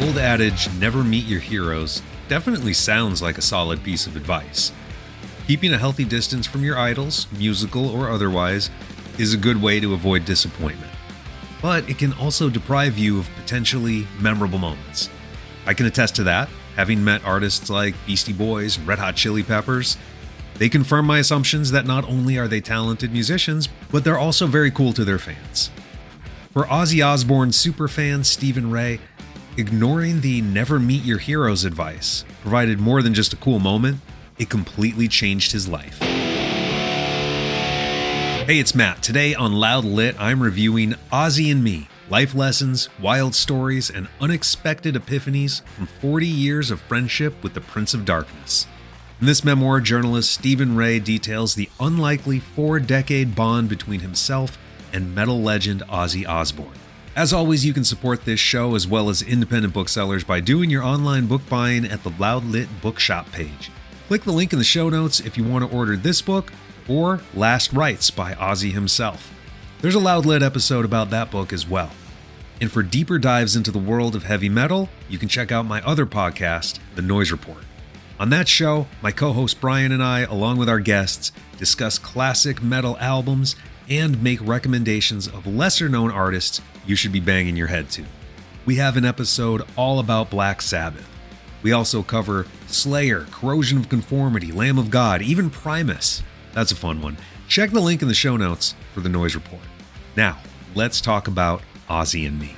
old adage, never meet your heroes, definitely sounds like a solid piece of advice. Keeping a healthy distance from your idols, musical or otherwise, is a good way to avoid disappointment. But it can also deprive you of potentially memorable moments. I can attest to that, having met artists like Beastie Boys and Red Hot Chili Peppers. They confirm my assumptions that not only are they talented musicians, but they're also very cool to their fans. For Ozzy Osbourne superfan Stephen Ray, ignoring the never meet your heroes advice provided more than just a cool moment, it completely changed his life. Hey, it's Matt. Today on Loud Lit, I'm reviewing Ozzy and Me, life lessons, wild stories, and unexpected epiphanies from 40 years of friendship with the Prince of Darkness. In this memoir, journalist Stephen Ray details the unlikely 4-decade bond between himself and metal legend Ozzy Osbourne. As always, you can support this show as well as independent booksellers by doing your online book buying at the Loud Lit Bookshop page. Click the link in the show notes if you want to order this book or Last Rites by Ozzy himself. There's a Loud Lit episode about that book as well. And for deeper dives into the world of heavy metal, you can check out my other podcast, The Noise Report. On that show, my co-host Brian and I, along with our guests, discuss classic metal albums and make recommendations of lesser-known artists you should be banging your head to. We have an episode all about Black Sabbath. We also cover Slayer, Corrosion of Conformity, Lamb of God, even Primus. That's a fun one. Check the link in the show notes for the Noise Report. Now, let's talk about Ozzy and Me.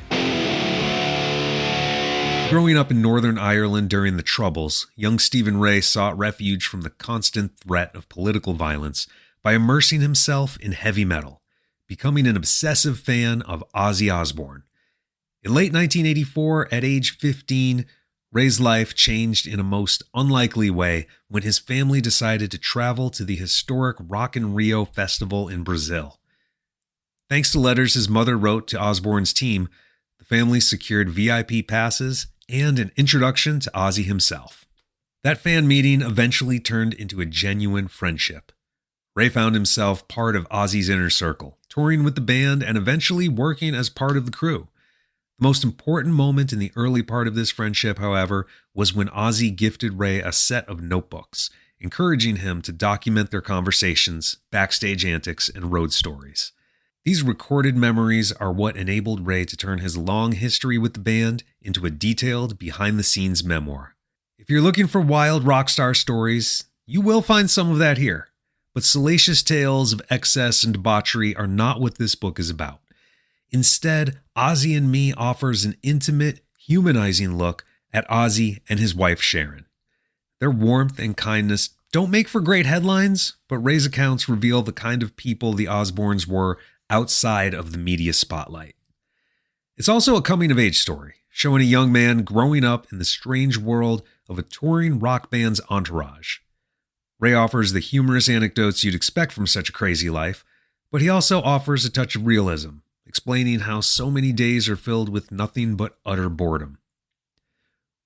Growing up in Northern Ireland during the Troubles, young Stephen Ray sought refuge from the constant threat of political violence by immersing himself in heavy metal, becoming an obsessive fan of Ozzy Osbourne. In late 1984, at age 15, Ray's life changed in a most unlikely way when his family decided to travel to the historic Rock in Rio festival in Brazil. Thanks to letters his mother wrote to Osbourne's team, the family secured VIP passes and an introduction to Ozzy himself. That fan meeting eventually turned into a genuine friendship. Ray found himself part of Ozzy's inner circle, touring with the band and eventually working as part of the crew. The most important moment in the early part of this friendship, however, was when Ozzy gifted Ray a set of notebooks, encouraging him to document their conversations, backstage antics, and road stories. These recorded memories are what enabled Ray to turn his long history with the band into a detailed, behind-the-scenes memoir. If you're looking for wild rock star stories, you will find some of that here. But salacious tales of excess and debauchery are not what this book is about. Instead, Ozzy and Me offers an intimate, humanizing look at Ozzy and his wife Sharon. Their warmth and kindness don't make for great headlines, but Ray's accounts reveal the kind of people the Osbournes were outside of the media spotlight. It's also a coming-of-age story, showing a young man growing up in the strange world of a touring rock band's entourage. Ray offers the humorous anecdotes you'd expect from such a crazy life, but he also offers a touch of realism, explaining how so many days are filled with nothing but utter boredom.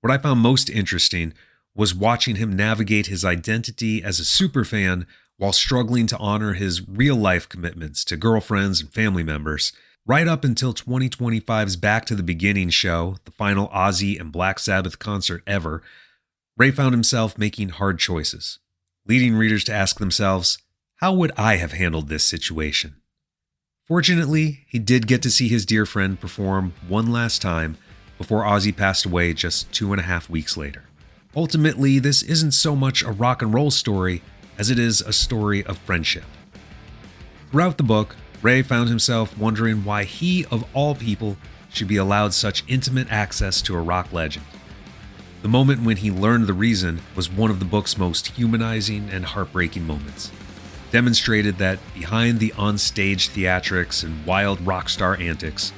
What I found most interesting was watching him navigate his identity as a superfan while struggling to honor his real-life commitments to girlfriends and family members. Right up until 2025's Back to the Beginning show, the final Ozzy and Black Sabbath concert ever, Ray found himself making hard choices, leading readers to ask themselves, how would I have handled this situation? Fortunately, he did get to see his dear friend perform one last time before Ozzy passed away just 2.5 weeks later. Ultimately, this isn't so much a rock and roll story as it is a story of friendship. Throughout the book, Ray found himself wondering why he, of all people, should be allowed such intimate access to a rock legend. The moment when he learned the reason was one of the book's most humanizing and heartbreaking moments. Demonstrated that behind the on-stage theatrics and wild rock star antics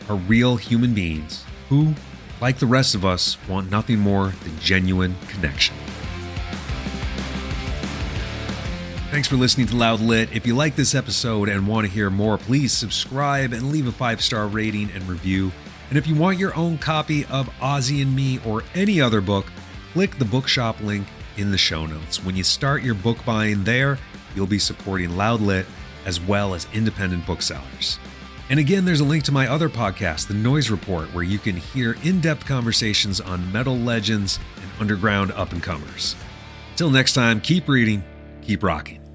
are real human beings who, like the rest of us, want nothing more than genuine connection. Thanks for listening to Loud Lit. If you like this episode and want to hear more, please subscribe and leave a 5-star rating and review. And if you want your own copy of Ozzy and Me or any other book, click the bookshop link in the show notes. When you start your book buying there, you'll be supporting Loud Lit as well as independent booksellers. And again, there's a link to my other podcast, The Noise Report, where you can hear in-depth conversations on metal legends and underground up-and-comers. Until next time, keep reading, keep rocking.